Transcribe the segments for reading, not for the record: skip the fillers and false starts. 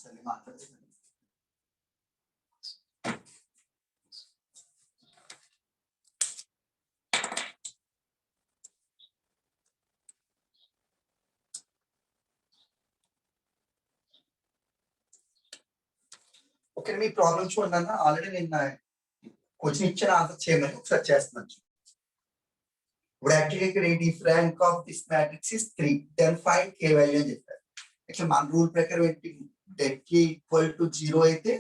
సరే మాట్లాడుతున్నాను. ఓకే, మీ ప్రాబ్లం చూడండి. ఆల్రెడీ నేను క్వశ్చన్ ఇచ్చిన ఆన్సర్ చేయమని ఒకసారి చేస్తున్నాను. ఇప్పుడు యాక్చువల్లీ ఇక్కడ if rank of this matrix is 3 then find k value అని చెప్పారు. యాక్చువల్ మన రూల్ ప్రకారం ఏంటి, det k ఈక్వల్ టు 0 అయితే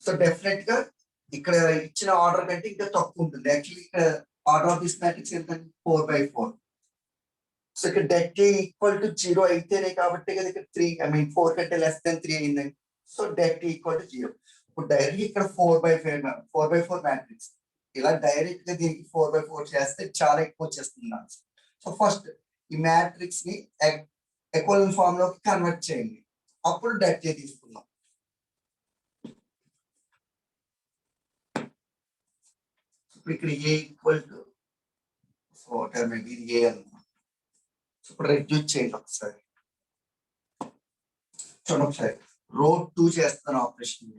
సో డెఫినెట్ గా ఇక్కడ ఇచ్చిన ఆర్డర్ కంటే ఇంకా తక్కువ ఉంటుంది. యాక్చువల్లీ ఇక్కడ ఆర్డర్ ఆఫ్ దిస్ మ్యాట్రిక్స్ ఎంత 4/4. సో ఇక్కడ det k ఈక్వల్ టు 0 అయితేనే కాబట్టి కదా ఇక్కడ 3 4 కంటే లెస్ దెన్ 3 అయిందండి. So det k equal to 0. ఇప్పుడు డైరెక్ట్ ఇక్కడ 4/4 మ్యాట్రిక్స్ ఇలా డైరెక్ట్ గా దీనికి 4/4 చేస్తే చాలా ఎక్కువ వచ్చేస్తుంది ఆన్సర్. సో ఫస్ట్ ఈ మ్యాట్రిక్స్ ని ఎక్వలెంట్ ఫార్మ్ లోకి కన్వర్ట్ చేయండి, అప్పుడు det k తీసుకుందాం. ఇప్పుడు ఇక్కడ a ఈక్వల్ టు ఇది a అనుకుందాం. సో ఇప్పుడు రెడ్యూస్ చేయండి ఒకసారి. చూడండి ఒకసారి రో 2 చేస్తాను operation.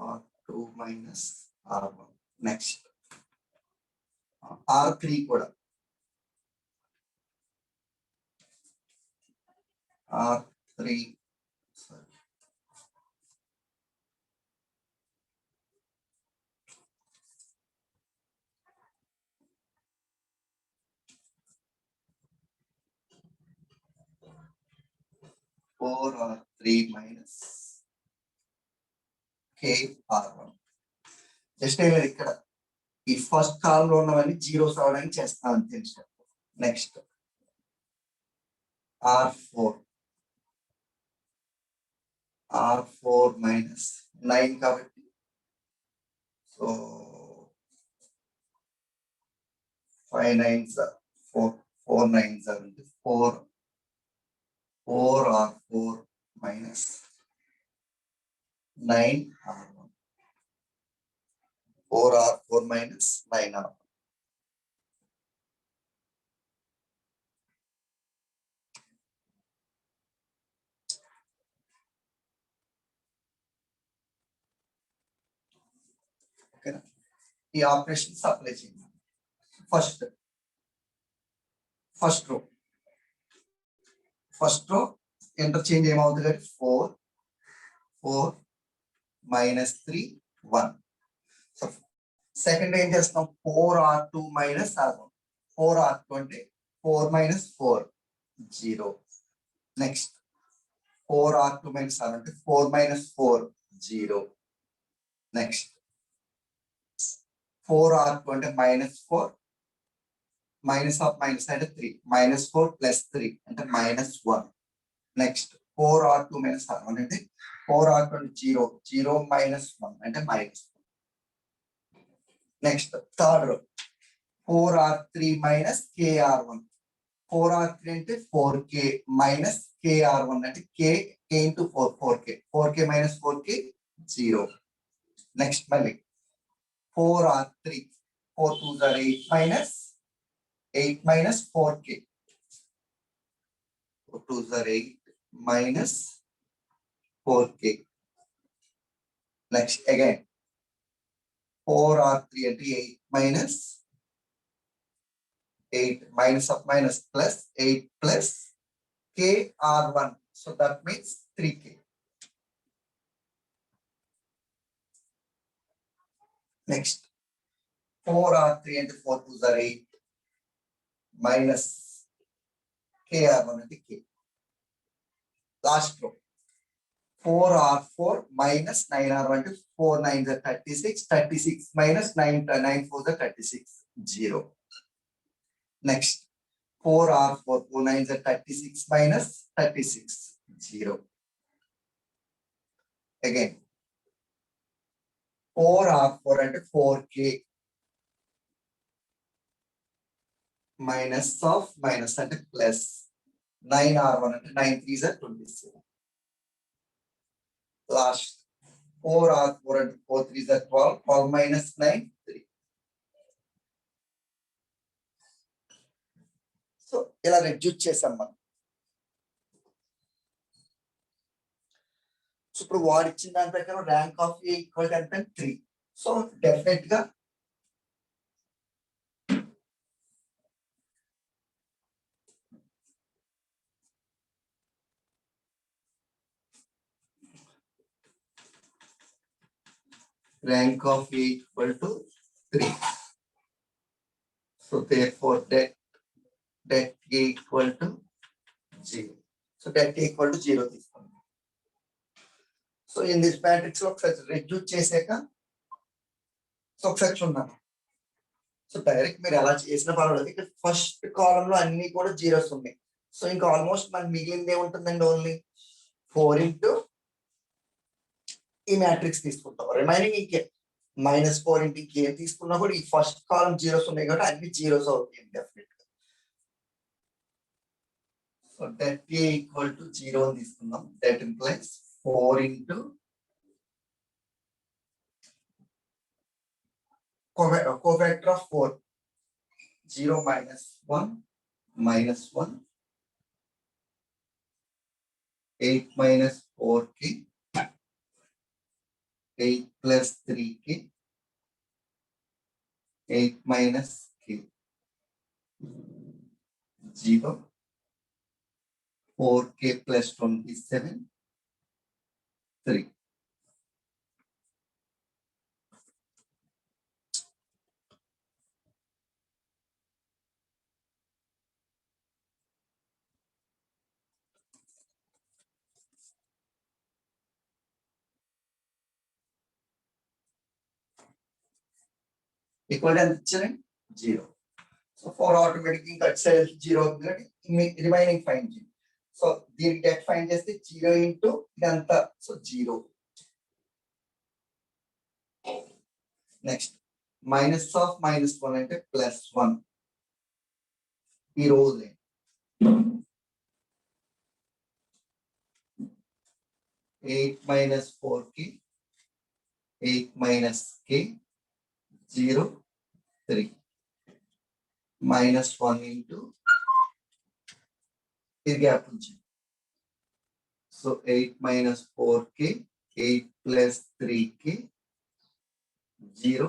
R2 minus R1. Next R3 కూడా R3 4R3 minus KR1. Just ఇక్కడ ఈ ఫస్ట్ కాల్ లో ఉన్నవన్నీ జీరోస్ అవడానికి చేస్తామని తెలుసు. నెక్స్ట్ R4 మైనస్ 9 కాబట్టి so 5 9s 4 9s 4R4 minus 9R1. 4R4 minus 9R1. ఓకేనా, ఈ ఆపరేషన్ అప్లై చేయండి. ఫస్ట్ రో ఇంటర్చేంజ్ ఏమవుతుంది అంటే 4 మైనస్ 3 1. సో సెకండ్ ఏం చేస్తాం, 4R2 మైనస్ R1. 4R2 అంటే 4 minus 4 0. Next 4R2 minus R1 అంటే 4 మైనస్ 4 0. నెక్స్ట్ 4R2 అంటే మైనస్ 4 మైనస్ ఆఫ్ మైనస్ అంటే 3 మైనస్ 4 ప్లస్ 3 అంటే minus 1. Next 4R2 minus R1 అంటే 4R2 అంటే 0 0 మైనస్ 1 అంటే minus 1. Next third row 4R3 minus KR1. 4R3 అంటే 4K minus KR1 అంటే K into 4K. 4K minus 4K 0. Next మళ్ళీ 4R3 4 2s are 8 minus 4K. 4 2s are 8 minus 4K. Next again 4R3 అంటే 8 minus 8 minus of minus plus 8 plus KR1. So that means 3K. Next 4R3 అంటే 4 2s are 8 minus KR1 అంటే K. Last row 4R4 minus 9R1 అంటే 4 9s are 36 36 minus 9 4s are 36 0. Next 4R4 4 9s are 36 minus 36 0. Again 4R4 అంటే 4K minus of minus అంటే plus 9 R1 అంటే 9 3s are 27. Last 4 R4 అంటే 4 3s are 12. 12 minus 9 3. So ఇలా reduce చేసాం మనం. So ఇప్పుడు వాడు ఇచ్చిన దాని ప్రకారం rank of A equal to ఎంత 3. సో డెఫినెట్ గా rank of A equal to 3. So therefore that A equal to 0. So that A equal to 0 తీసుకోండి. So in this matrix లో ఒకసారి రెడ్యూస్ చేసాక సో ఒకసారి చూడండి. సో డైరెక్ట్ మీరు ఎలా చేసిన పర్వాలేదు. ఇక్కడ ఫస్ట్ కాలం లో అన్ని కూడా జీరోస్ ఉన్నాయి. సో ఇంకా ఆల్మోస్ట్ మనకి మిగిలింది ఏముంటుందండి, ఓన్లీ 4 ఇంటూ ఈ మ్యాట్రిక్స్ తీసుకుంటాం. రిమైనింగ్ ఇంకే -4 ఇంటూ ఇంకేం తీసుకున్నా కూడా ఈ ఫస్ట్ కాలం జీరోస్ ఉన్నాయి కాబట్టి అన్ని జీరోస్ అవుతాయి డెఫినెట్ గా. So that A equal to 0 అని తీసుకుందాం. That implies 4 into cofactor of 4, 0 minus 1 minus 1, 8 minus 4k, 8 plus 3k, 8 minus k, 0, 4k plus 27, 3. Equal to 0. So for automatic cut cell 0 remaining find 0. So the that find just 0 into idanta, so 0. Next minus of -1 అంటే +1. ఈ రోజు 8 minus 4k, 8 minus k, 0, 3. -1 into ఇది gap నుంచి. So 8 minus 4k, 8 plus 3k, 0,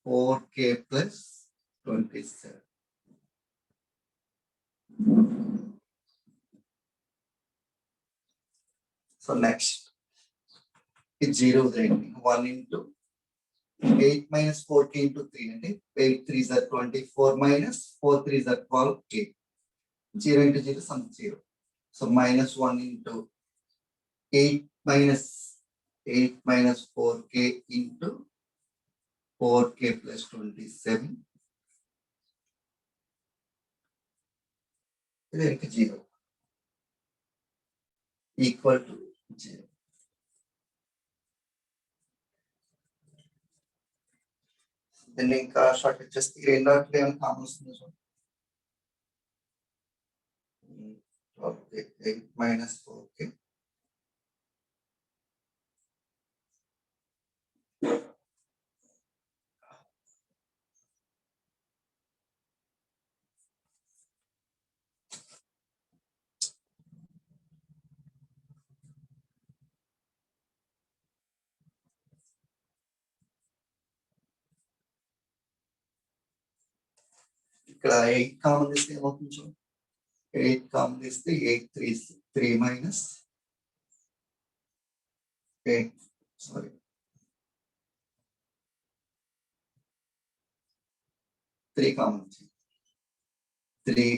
4k plus 27. So next it's 0 1 into 8 minus 4k into 3 అంటే 8 3s are 24 minus 4 3s are 12k. 0 into 0 sum 0. So -1 into 8 minus 4k into 4k plus 27. Then 0 equal to 0. Then ఇంకా short చేస్తే ఈ రెండు వాటిలో ఏమైనా common వస్తుంది చూడండి. 8 minus 4k ఇక్కడ 8 కామన్ తీస్తే ఏమవుతుంది చూడండి. 8 కామన్ తీస్తే 8 3 minus 8 sorry 3 common 3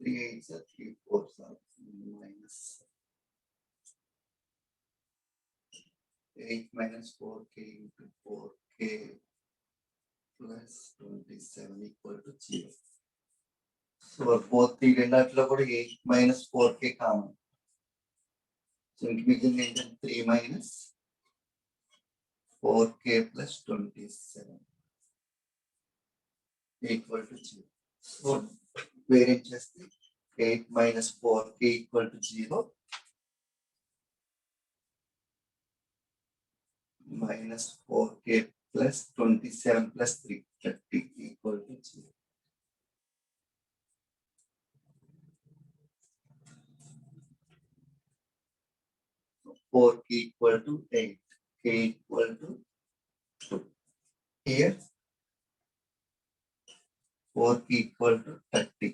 3 8s are 3 4s are minus 8 minus 4k into 4k plus 27 equal to 0. So both ఈ రెండాటిలో కూడా 8 మైనస్ 4k కామన్. సో ఇంక మిగిలింది ఏంటంటే 3 minus 4k plus 27 equal to 0. So వేరేం చేస్తే 8 minus 4k equal to 0 minus 4k plus 27 plus 3 30 equal to 0. So 4k equal to 8, k equal to 2. Here 4k equal to 30.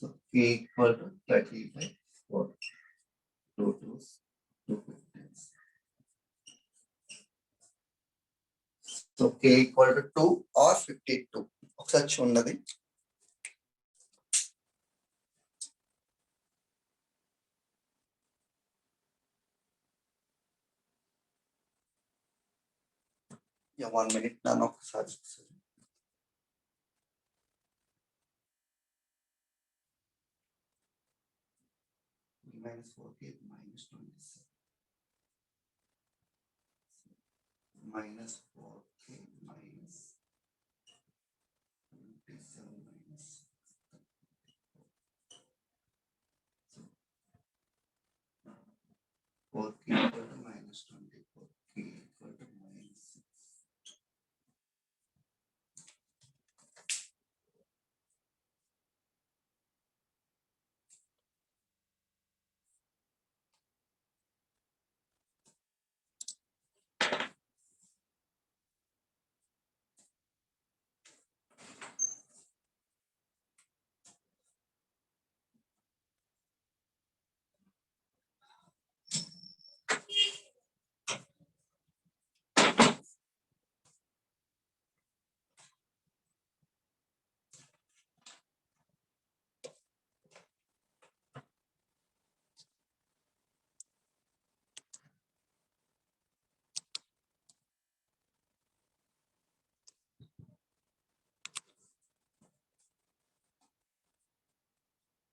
So k equal to 30 by 4. 2 2s, 2 15s. So k equal to 2 or 52. ఒకసారి చూడండి. Yeah, 1 minute. నన్ను ఒకసారి minus 4k minus 27 minus 4k minus 27 minus 4k equal to minus 24, k equal to minus 6.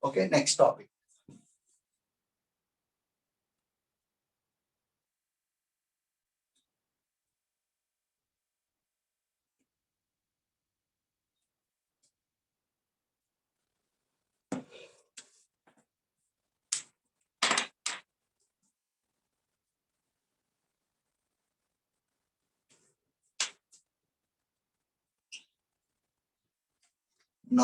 Okay, next topic.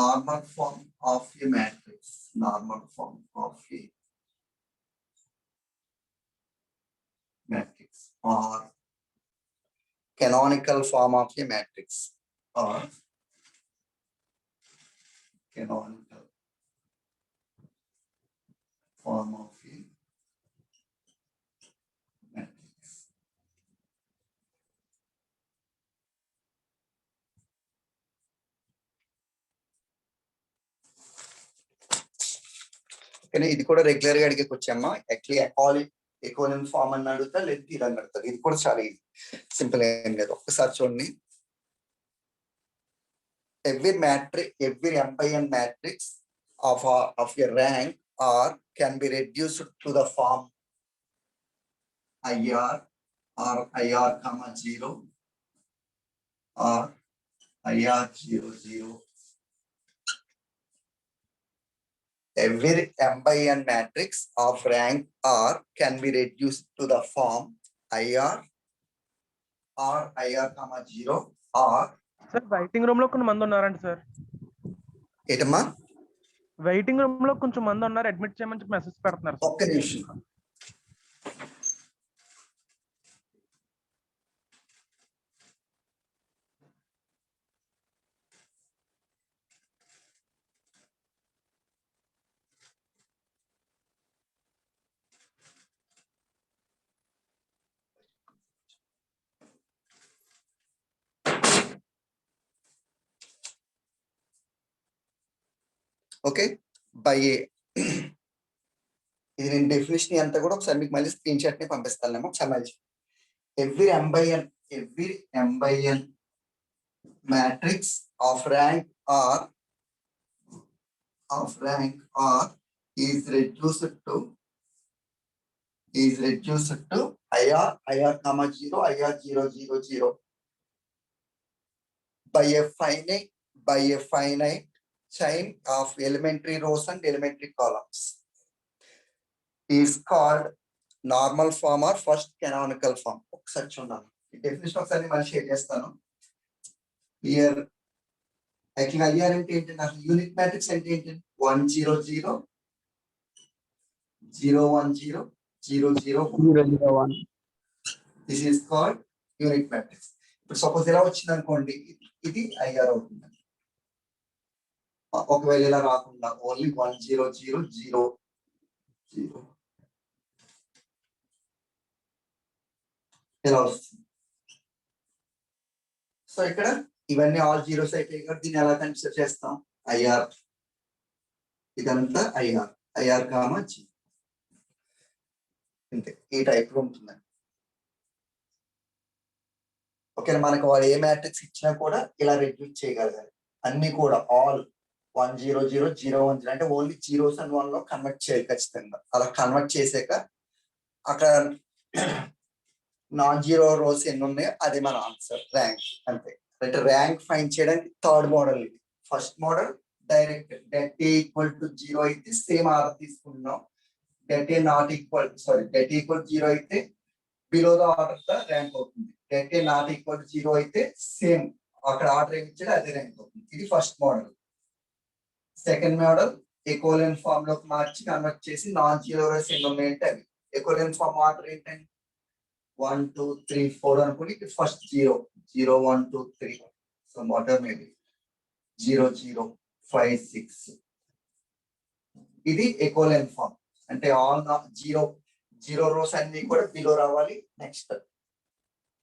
Normal form of a matrix. Normal form of a matrix or canonical form of a matrix or canonical form of a matrix. కానీ ఇది కూడా regular గా అడిగే వచ్చామ్మా. Actually ఎకోనిమ్ form అని అడుగుతా లేదు తీరని అడుగుతారు. ఇది కూడా చాలా ఈజీ, సింపుల్ ఏం లేదు. ఒక్కసారి చూడండి. Every matrix, every m by n matrix of a rank R can be reduced to the form IR or IR comma 0 or IR 0 0. Every m by n matrix of rank R can be reduced to the form IR or IR comma 0 or. Sir waiting room లో కొన్ని మంది ఉన్నారండి sir. ఏటమ్మా? Waiting room లో కొంచెం మంది ఉన్నారు, admit చేయమని message పెడుతున్నారు. ఒక్క నిమిషం. Okay, by ఇది నేను డెఫినేషన్ అంతా కూడా ఒకసారి మీకు మళ్ళీ స్క్రీన్ షాట్ ని పంపిస్తానేమో ఒకసారి మళ్ళీ every m by n matrix of rank r is reduced to ir comma 0 ir 0 0 0 by a finite chain of elementary rows and elementary columns is called normal form or first canonical form. ఒకసారి చూడండి definition ఒకసారి మళ్ళీ share చేస్తాను. Here యాక్చువల్గా IR అంటే ఏంటంటే అసలు unit matrix అంటే ఏంటంటే 1 0 0 0 1 0 0 0 001. This is called unit matrix. ఇప్పుడు సపోజ్ ఇలా వచ్చింది అనుకోండి, ఇది ఐఆర్ అవుతుంది. ఒకవేళ ఇలా రాకుండా ఓన్లీ 1 0 0 0 0 ఇలా వస్తుంది. సో ఇక్కడ ఇవన్నీ ఆల్ జీరోస్ అయిపోయి కాబట్టి దీన్ని ఎలా కన్సిడర్ చేస్తాం? ఐఆర్, ఇదంతా ఐఆర్ కామా జీ, అంతే ఈ టైప్ లో ఉంటుందండి. ఓకే, మనకు వాడు ఏ మ్యాట్రిక్స్ ఇచ్చినా కూడా ఇలా రెడ్యూస్ చేయగలగాలి. అన్ని కూడా ఆల్ 1 0 0 0 1 0 అంటే ఓన్లీ జీరోస్ అండ్ 1 లో కన్వర్ట్ చేయాలి ఖచ్చితంగా. అలా కన్వర్ట్ చేసాక అక్కడ నాన్ జీరో రోస్ ఎన్ని ఉన్నాయో అది మన ఆన్సర్ ర్యాంక్, అంతే. అంటే ర్యాంక్ ఫైండ్ చేయడానికి థర్డ్ మోడల్ ఇది. First model direct debt equal to 0 అయితే సేమ్ ఆర్డర్ తీసుకుంటున్నాం. Debt not equal debt equal 0 అయితే below the order the rank అవుతుంది. డెట్ నాట్ ఈక్వల్ 0 అయితే సేమ్ అక్కడ ఆర్డర్ ఏమి ఇచ్చాడో అదే ర్యాంక్ అవుతుంది. ఇది first model. Second model echelon form లోకి మార్చి కన్వర్ట్ చేసి నాన్ జీరో రోస్ ఎన్ని ఉన్నాయంటే అవి. ఎకోలెన్ ఫామ్ ఆర్డర్ ఏంటంటే 1 2 3 4 అనుకుని ఫస్ట్ 0 0 1 2 3 సో వాటర్ మేబీ 0 0 5 6 ఇది ఎకోలెన్ ఫామ్. అంటే ఆల్ జీరో రోస్ అన్ని కూడా బిలో రావాలి. నెక్స్ట్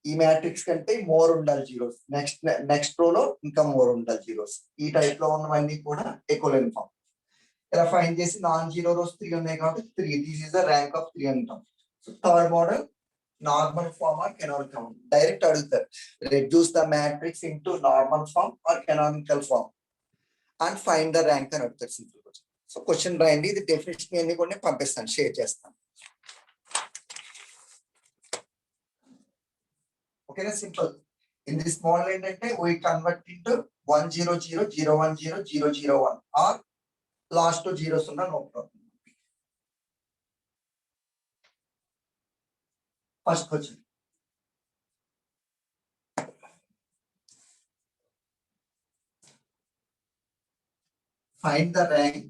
ఈ మ్యాట్రిక్స్ కంటే మోర్ ఉండాలి జీరోస్, నెక్స్ట్ రో లో ఇంకా మోర్ ఉండాలి జీరోస్. ఈ టైప్ లో ఉన్నవన్నీ కూడా ఎకోలెన్ ఫామ్. ఇలా ఫైండ్ చేసి నాన్ జీరో రోస్ 3 ఉన్నాయి కాబట్టి 3 this is the rank of 3 అంటాం. So third model normal form or canonical form. Direct adugutar, reduce the matrix into normal form or canonical form and find the rank and adugutar. Simple question. So question rayandi, ఇది definition అన్ని కూడా పంపిస్తాను, share చేస్తాను. ఓకేనా, simple. In this model ఏంటంటే we convert into 1 0 0 0 1 0 0 0 1 or last లో zeros ఉన్నా no problem. First question. Find the rank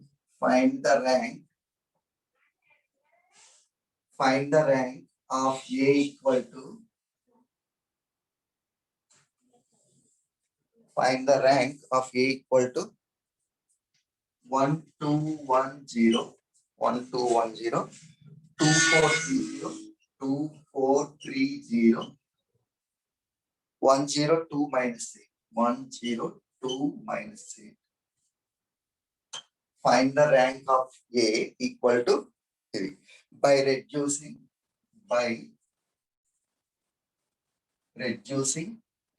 of A equal to 1 2 1 0 1 2 1 0 2 4 3 0 2 4 3 0 1 0 2 minus 8 1 0 2 minus 8. Find the rank of A equal to 3 by reducing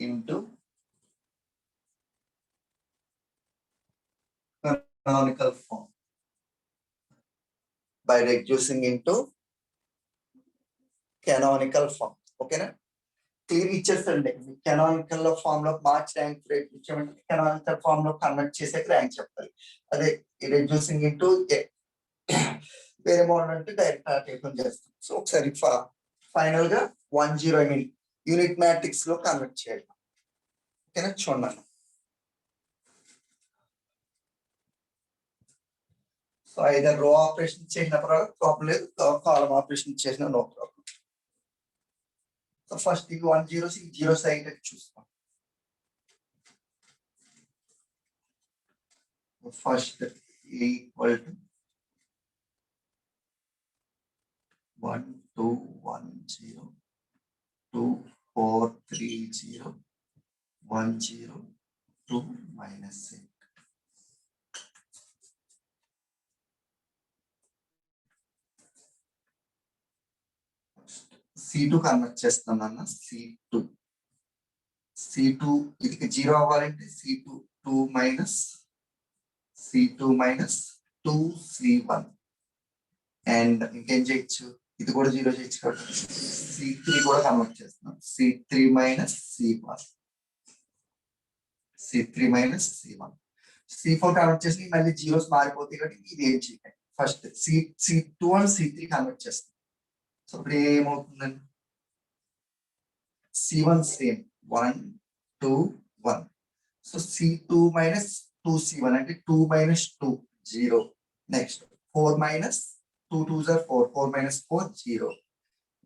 into canonical form. ఓకేనా, clear ఇచ్చేస్తాండి. Canonical form లో మార్చ్ rank rate ఇచ్చామంటే canonical form లో convert చేసే rank చెప్పాలి. అదే reducing into వేరే మోడల్ అంటే డైరెక్ట్ చేస్తాం. సో ఒకసారి ఫైనల్ గా 1 0 ఐ మీన్ యూనిట్ మ్యాట్రిక్స్ లో కన్వర్ట్ చేయాలి. ఓకేనా, చూడండి. సో ఐదర్ రో ఆపరేషన్ చేసిన ప్రాబ్లం లేదు, కాలం ఆపరేషన్ చేసిన నో ప్రాబ్లం. సో ఫస్ట్ ఇది 1 0 జీరోస్ అయ్యేటట్టు చూస్తాం. First equal to 1 2 1 0 2 4 3 0 1 0 2 minus 8. C2 convert చేస్తాను అన్న C2 ఇది 0 అవ్వాలంటే C2 2 minus C2 minus 2C1 and ఇంకేం చేయొచ్చు ఇది కూడా 0 చేయొచ్చు కాబట్టి C3 కూడా కన్వర్ట్ చేస్తున్నాం C3 minus C1 C3 minus C1 C4 convert చేసి మళ్ళీ జీరోస్ మారిపోతాయి కాబట్టి ఇది ఏం చేయాలి first C2 and C3 convert చేస్తాం సో ఇప్పుడు ఏమవుతుందండి C1 same 1 2 1 so C2 minus 2C1 అంటే 2 minus 2 0 next 4 minus 2 2s are 4 4 minus 4 0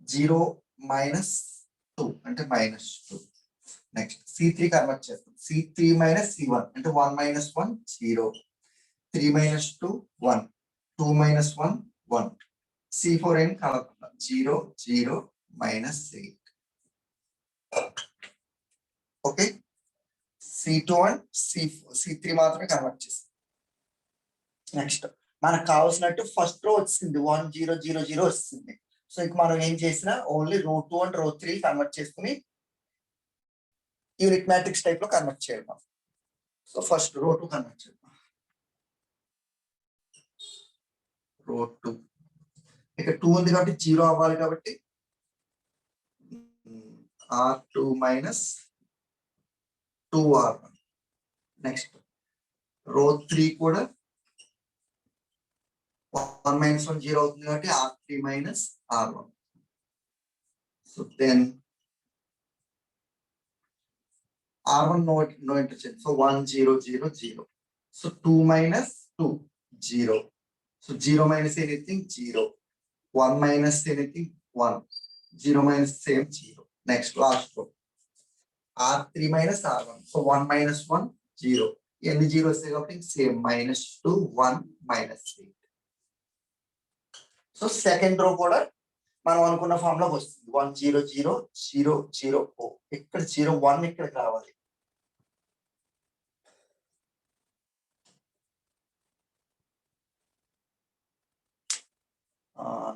0 minus 2 అంటే minus 2 నెక్స్ట్ C3 కన్వర్ట్ చేస్తాం C3 minus C1 అంటే 1 minus 1 0 3 minus 2 1 2 minus 1 1 C4 ఏం కలపకుండా 0 0 minus 8 okay C2 and C3 మాత్రమే కన్వర్ట్ చేస్తాం నెక్స్ట్ మనకు కావాల్సినట్టు first row వచ్చింది 1 0 0 0 వస్తుంది సో ఇక మనం ఏం చేసినా ఓన్లీ రో 2 అండ్ రో 3 కన్వర్ట్ చేసుకుని యూనిట్ మ్యాట్రిక్స్ టైప్ లో కన్వర్ట్ చేయాలి సో ఫస్ట్ రో 2 కన్వర్ట్ చేద్దాం రో 2 ఇక 2 ఉంది కాబట్టి 0 అవ్వాలి కాబట్టి R2 మైనస్ 2R1 నెక్స్ట్ రో 3 కూడా 1 minus 1 0 అవుతుంది కాబట్టి R3 minus R1 so then R1 no interchange so 1 0 0 0 so 2 minus 2 0 so 0 minus anything 0 1 minus anything 1 0 minus same 0 next last row R3 minus R1 so 1 minus 1 0 ఎన్ని zero వస్తాయి కాబట్టి same -2 1 -3 so second row కూడా మనం అనుకున్న form లోకి వస్తుంది 1 0 0 0 0 ఇక్కడ 0 1 ఇక్కడికి రావాలి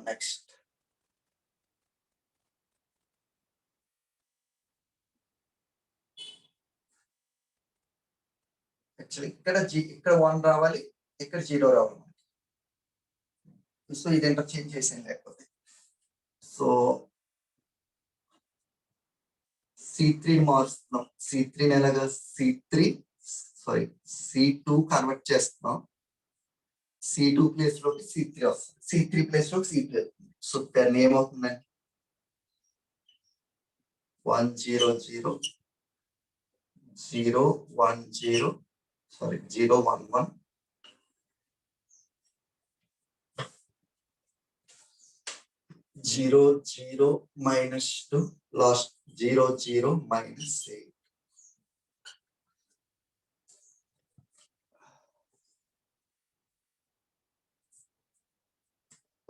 నెక్స్ట్ యాక్చువల్లీ ఇక్కడ 1 రావాలి ఇక్కడ 0 రావాలి సో ఇది ఇంటర్చేంజ్ చేసేది లేకపోతే సో C3 మారుస్తున్నాం C3 ఎలాగా C2 కన్వర్ట్ చేస్తున్నాం C2 ప్లేస్ లోకి C3 వస్తుంది C3 ప్లేస్ లోకి C3 వస్తుంది సో దాన్ని ఏమవుతుందండి 1 0 0 0 1 0 0 1 1 0 0 -2 last 0 0 -8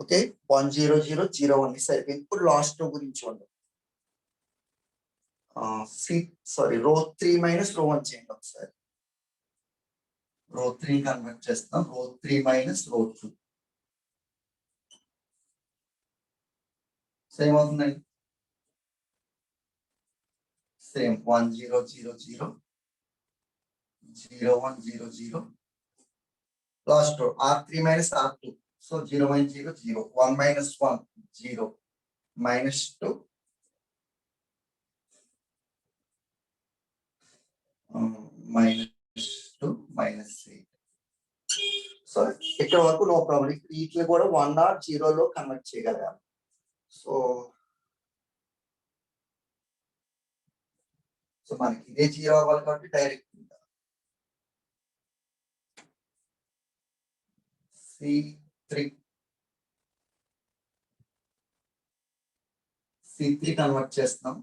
ఓకే 1 0 0 0 1 సరిపోయింది ఇప్పుడు లాస్ట్ రో గురించి ఉండదు రో 3 మైనస్ రో 1 చేయండి ఒకసారి రో 3 కన్వర్ట్ చేస్తాం రో 3 మైనస్ రో 2 సేమ్ అవుతుందండి సేమ్ 1 0 0 0 0 1 0 0 లాస్ట్ రో R3 minus R2 so 0 minus 0 0 1 minus 1 0 -2 -2 -8 so ఇక్కడ వరకు నో ప్రాబ్లం వీటిని కూడా 1 or 0 లో కన్వర్ట్ చేయగలగాలి సో మనకి ఇదే 0 అవ్వాలి కాబట్టి డైరెక్ట్ C3 కన్వర్ట్ చేస్తున్నాం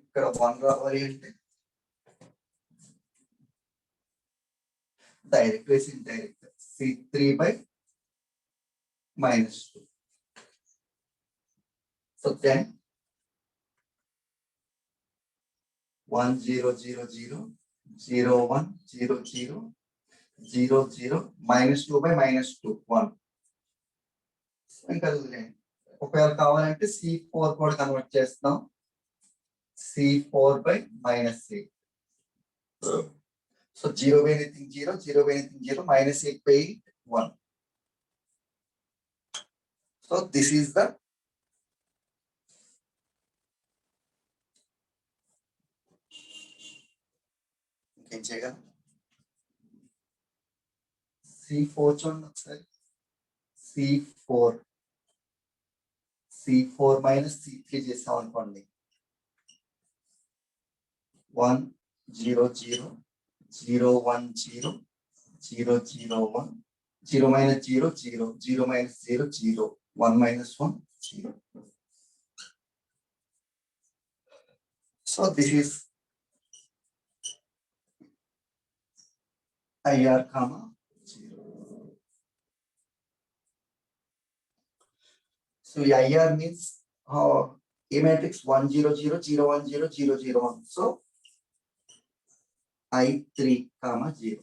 ఇక్కడ 1 రావాలి అంటే డైరెక్ట్ వేసి direct C3 by -2 so then 1 0 0 0 0 1 0 0 0 0 -2 by -2 1 ఇంకా వదిలేండి ఒకవేళ కావాలంటే C4 కూడా కన్వర్ట్ చేస్తాం. C4/-8. So 0 by anything 0, 0 by anything 0, -8/8, 1. So this is the ఇంకేం చేయగలం. C4 చూడండి ఒకసారి. C4 -C3 చేసాం అనుకోండి. 1 0 0 0 1 0 0 0 1 0 -0 0 0 -0 0 1 -1 0. So this is IR comma 0. So IR means A matrix 1 0 0 0 1 0 0 0 1. So I3 comma 0.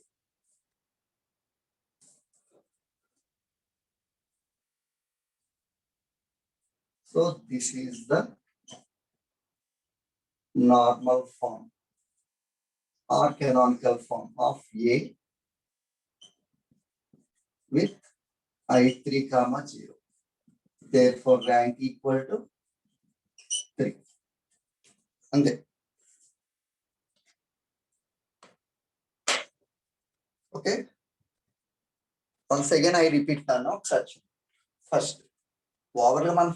So this is the normal form or canonical form of A with I3 comma 0. Therefore rank equal to 3. And then okay. Once again I repeat such. First, overall man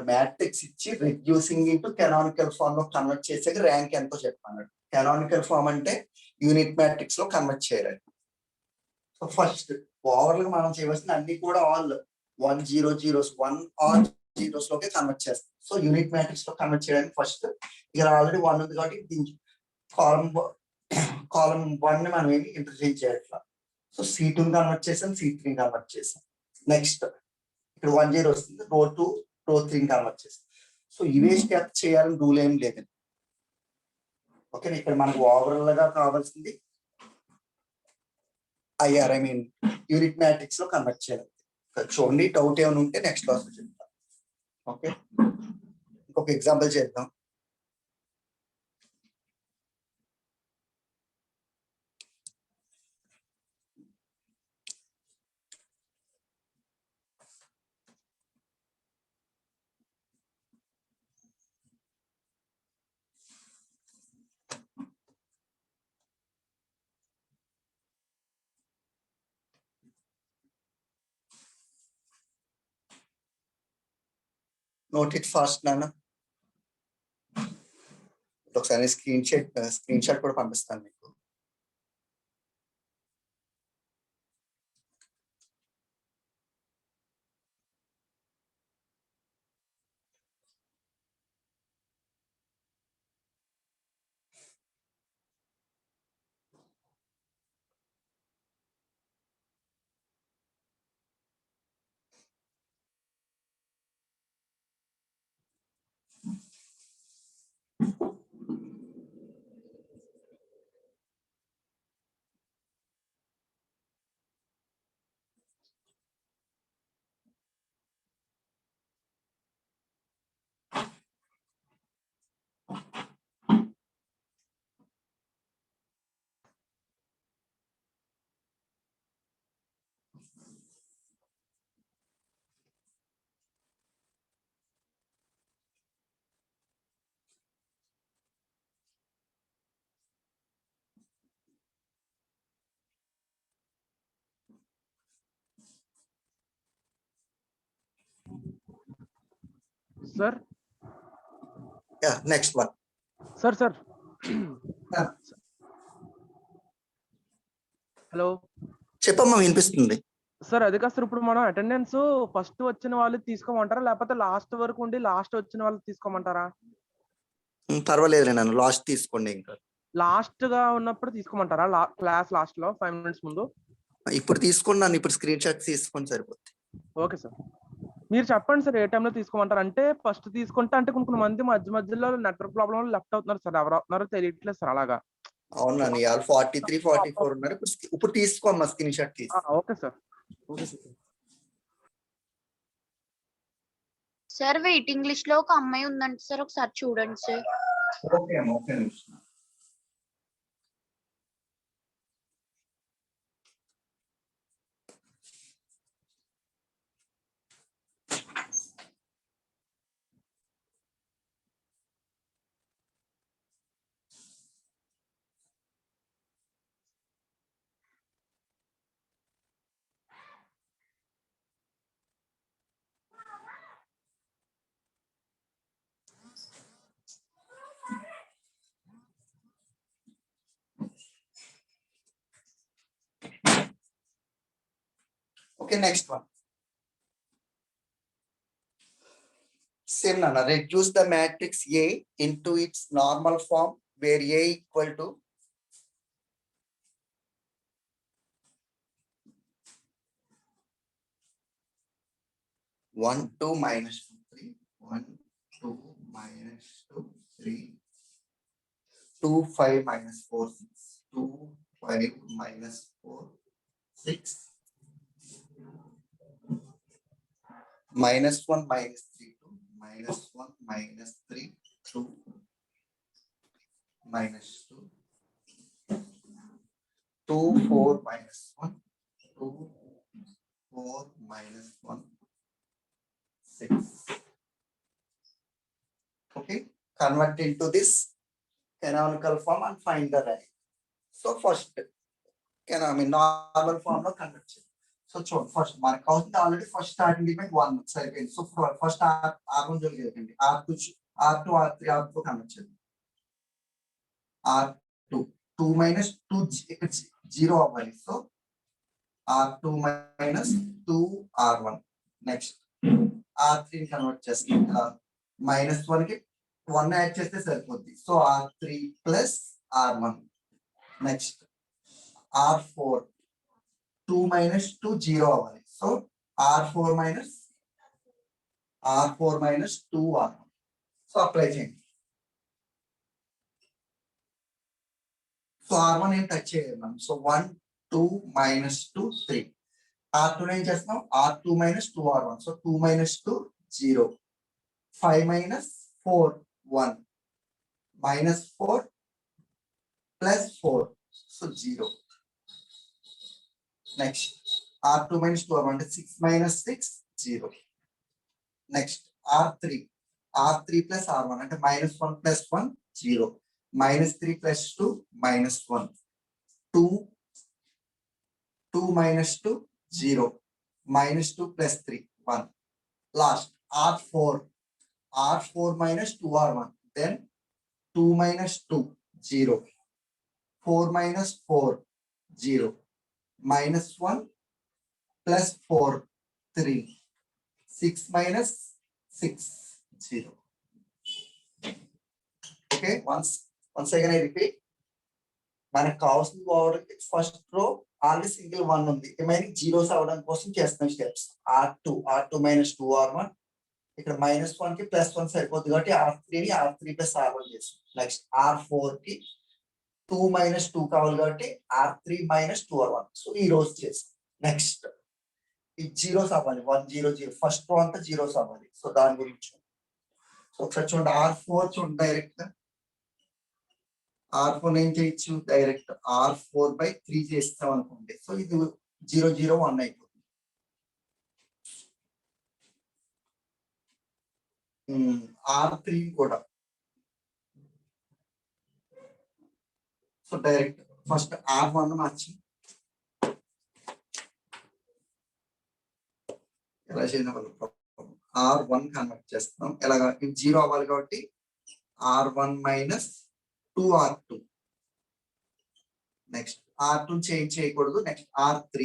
matrix ఇచ్చి reducing into canonical form లో convert చేసాక rank ఎంతో చెప్పాను. canonical form అంటే unit matrix లో convert చేయాలి. So first overall మనం చేయవలసిన అన్ని కూడా ఆల్ 1 0 0s 1 ఆర్ 0s లోకి కన్వర్ట్ చేస్తాం. సో యూనిట్ మ్యాట్రిక్స్ లో కన్వర్ట్ చేయడానికి ఫస్ట్ ఇక్కడ ఆల్రెడీ 1 ఉంది కాబట్టి దీనికి కాలం 1 ని మనం ఏమి ఇంటర్చేంజ్ చేయట్లా. సో C2 ని కన్వర్ట్ చేసాం, C3 ని కన్వర్ట్ చేసాం. నెక్స్ట్ ఇక్కడ 1 0 వస్తుంది, రో 2 రో 3 ని కన్వర్ట్ చేసాం. సో ఇవే స్టెప్ చేయాలని రూల్ ఏం లేదు. ఓకే, ఇక్కడ మనకు ఓవరాల్ గా కావాల్సింది IR యూనిట్ మ్యాట్రిక్స్ లో కన్వర్ట్ చేయాలి. చూడండి, డౌట్ ఏమైనా ఉంటే నెక్స్ట్ క్లాస్ లో చెప్తాం. ఓకే, ఇంకొక ఎగ్జాంపుల్ చేద్దాం. నోట్ ఇట్ ఫాస్ట్ నాన్న. ఒకసారి స్క్రీన్ షాట్ కూడా పంపిస్తాను మీకు. Sir next one sir hello చెప్పమ్మా, వినిపిస్తుంది. సార్ అది కాదు సార్, ఇప్పుడు మనం అటెండెన్స్ ఫస్ట్ వచ్చిన వాళ్ళు తీసుకోమంటారా, లేకపోతే లాస్ట్ వరకు ఉండి లాస్ట్ వచ్చిన వాళ్ళు తీసుకోమంటారా? పర్వాలేదు, నన్ను లాస్ట్ తీసుకోండి. ఇంకా లాస్ట్ గా ఉన్నప్పుడు తీసుకోమంటారా? క్లాస్ లాస్ట్ లో 5 minutes ముందు. ఇప్పుడు తీసుకోండి, నన్ను ఇప్పుడు స్క్రీన్ షాట్ తీసుకొని సరిపోతుంది. ఓకే సార్, మీరు చెప్పండి సార్ ఏ టైంలో తీసుకోమంటారు. అంటే ఫస్ట్ తీసుకుంటే అంటే కొన్ని మంది మధ్యలో నెట్వర్క్ ప్రాబ్లం లెఫ్ట్ అవుతున్నారు సార్, ఎవరు అవుతున్నారో తెలియట్లేదు సార్. అలాగా అవునా, 43 44 ఉన్నారు. ఇప్పుడు తీసుకోమ్మా స్క్రీన్ షాట్ తీసి. Okay sir. Sir waiting list లో ఒక అమ్మాయి ఉందంట సార్, ఒకసారి చూడండి సార్. ఓకే అమ్మ, ఓకే నిమిషం. Okay, next one. Same Nana, reduce the matrix A into its normal form where A equal to 1, 2, minus 2, 3, 1, 2, minus 2, 3, 2, 5, minus 4, 6, 2, 5, minus 4, 6, minus 1, minus 3, 2, minus 1, minus 3, 2, minus 2, 2, 4, minus 1, 2, 4, minus 1, 6. Okay, convert into this canonical form and find the rank. So first, normal form of convert. So first mark out already first starting element 1 second. So first R1 R2, R2, R3, R4 convert. R2, 2 minus 2, it's 0 అవ్వాలి. So R2 minus 2 R1. Next R3 convert చేస్తాం. minus 1 కి 1 add చేస్తే సరిపోద్ది. So R3 plus R1. Next R4, 2 minus 2 0 అవ్వాలి. So R4 minus 2 R1. So apply చేయండి. So R1 ఏం touch చేయాలి. So 1, 2, minus 2, 3. R2 ఏం చేస్తున్నాం. R2 minus 2 R1. So 2 minus 2 0. 5 minus 4 1. minus 4 plus 4. So 0. Next R2 minus 2 R1 అంటే 6 minus 6 0. Next R3 plus R1 అంటే minus 1 plus 1 0. minus 3 plus 2 minus 1. 2 minus 2 0. minus 2 plus 3 1. Last R4 minus 2 R1. Then 2 minus 2 0. 4 minus 4 0. minus 1 plus 4 3. 6 minus 6 0. Okay, once again I repeat. మనకు కావాల్సిన first row already single 1 ఉంది. Remaining zeros అవడం కోసం చేస్తున్నాం steps. R2 minus 2 R1. ఇక్కడ -1 కి +1 సరిపోతుంది కాబట్టి R3 ని R3 plus R1 చేస్తాం. నెక్స్ట్ R4 కి 2 minus 2 కావాలి కాబట్టి R3 minus 2 R1. సో ఈ రోజు చేస్తాం. నెక్స్ట్ ఈ జీరోస్ అవ్వాలి. 1 0 0 ఫస్ట్ రో అంతా జీరోస్ అవ్వాలి. సో దాని గురించి సో ఒకసారి చూడండి. R4 చూడండి డైరెక్ట్ R4 ఏం చేయొచ్చు. డైరెక్ట్ R4/3 చేస్తాం అనుకోండి. సో ఇది 0 0 1 అయిపోతుంది. R3 కూడా సో డైరెక్ట్ ఫస్ట్ R1 మార్చి ఎలా చేయడం వల్ల R1 కన్వర్ట్ చేస్తాం. ఎలాగా 0 అవ్వాలి కాబట్టి R1 minus 2 R2. Next R2 change చేయకూడదు. నెక్స్ట్ R3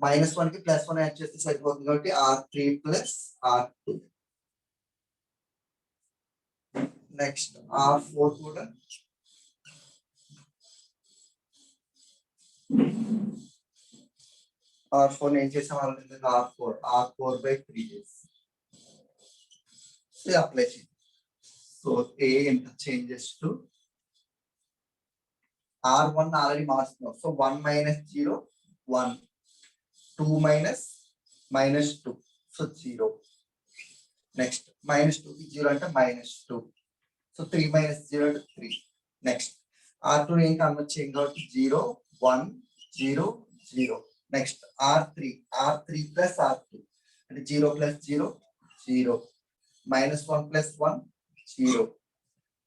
-1 కి +1 యాడ్ చేస్తే సరిపోతుంది కాబట్టి R3 plus R2. Next R4 కూడా R4 ఏం చేసాం వాళ్ళకి R4/3 చేసి అప్లై చేయండి. So A changes to R1 already మార్చుతున్నాం. So 1 minus 0 1. 2 minus 2. So 0. Next, minus 2 is 0 and minus 2. So 3 minus 0 is 3. Next, R2 in convert change out 0, 1, 0, 0. Next, R3 plus R2. And 0 plus 0, 0. Minus 1 plus 1, 0.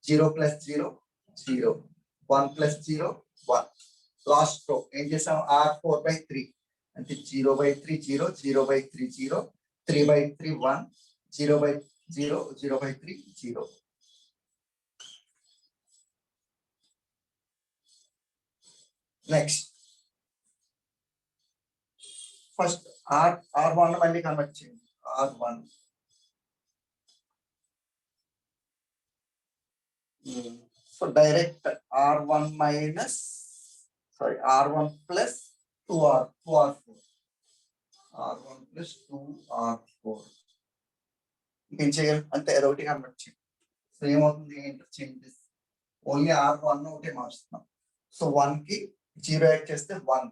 0 plus 0, 0. 1 plus 0, 1. Last row, and just R4 by 3. And 0 by 3, 0, 0 by 3, 0, 3 by 3, 1, 0 by 0, 0 by 3, 0. Next. First, R1 mali convert change. R1. So direct R1 R1 plus 2R4. R1 plus 2R4. ఇంకేం చేయాలి అంతే ఏదో ఒకటి convert చేయాలి. So ఏమవుతుంది interchanges only R1 ఒకటే మార్చుతున్నాం. So 1 కి 0 add చేస్తే 1,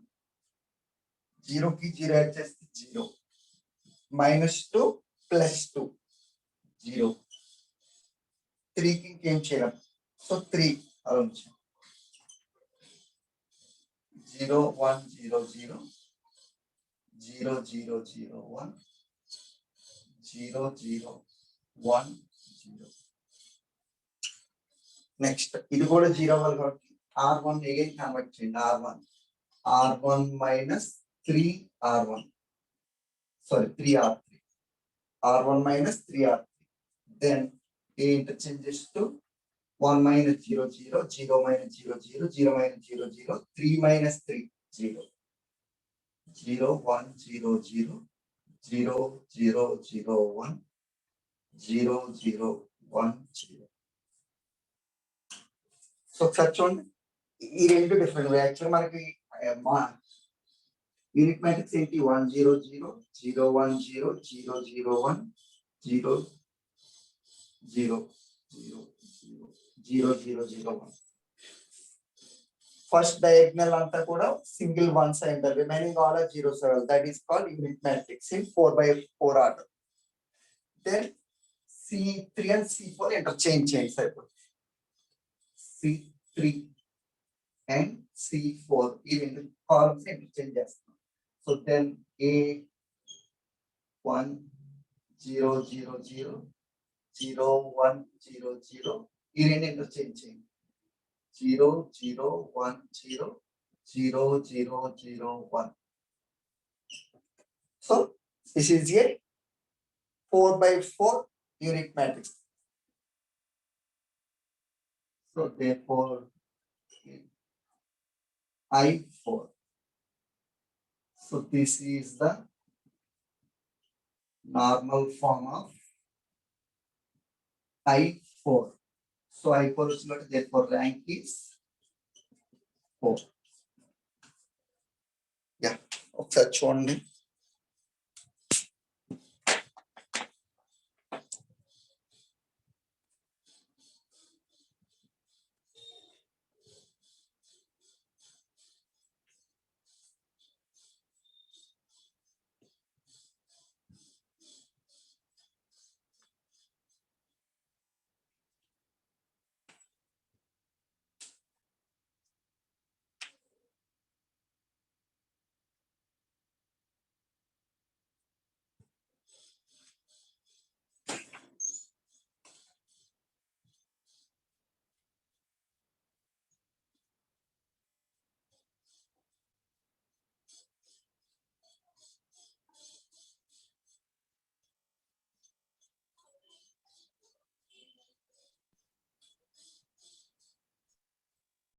0 కి 0 యాడ్ చేస్తే 0, -2 +2 0, 3 కి ఇంకేం చేయాలి. సో 3 అలా ఉంచాం. 0 1 0 0 0 0 0 1 0 0 1 0. నెక్స్ట్ ఇది కూడా 0 అవ్వాలి కాబట్టి R1 అగైన్ కన్వర్ట్ చేయండి. R1 minus 3R1. Sorry, 3R3. R1 minus 3R3. Then A interchanges to 1 minus 0 0 0 minus 0 0 0 minus 0 0 3 minus 3 0 0 1 0 0 0 0 0 1 0 0 1 0. So ఒకసారి చూడండి ఈ రెండు డిఫరెంట్ యాక్చువల్ మనకి యూనిట్ మ్యాట్రిక్స్ ఏంటి 1 0 0 0 1 0 0 0 1 0 0 0 0 0 0 1. ఫస్ట్ డయాగ్నల్ అంతా కూడా సింగిల్ వన్స్ అయింది. Remaining all are zeros. That is called unit matrix in 4/4 order. Then C3 and C4 interchange చేయండి సరిపోతుంది. C3 and C4 ఈ రెండు కాలమ్స్ ఇంటర్చేంజ్ చేస్తాం. సో దెన్ A1 0 0 0 0 1 0 0 ఈ రెండు ఇంటర్చేంజ్ చేయండి. 0 0 1 0 0 0 0 1. So this is a 4/4 unit matrix. So therefore I4. So this is the normal form of I4. So I4 is not, therefore rank is 4. Yeah, ఒకసారి చూడండి.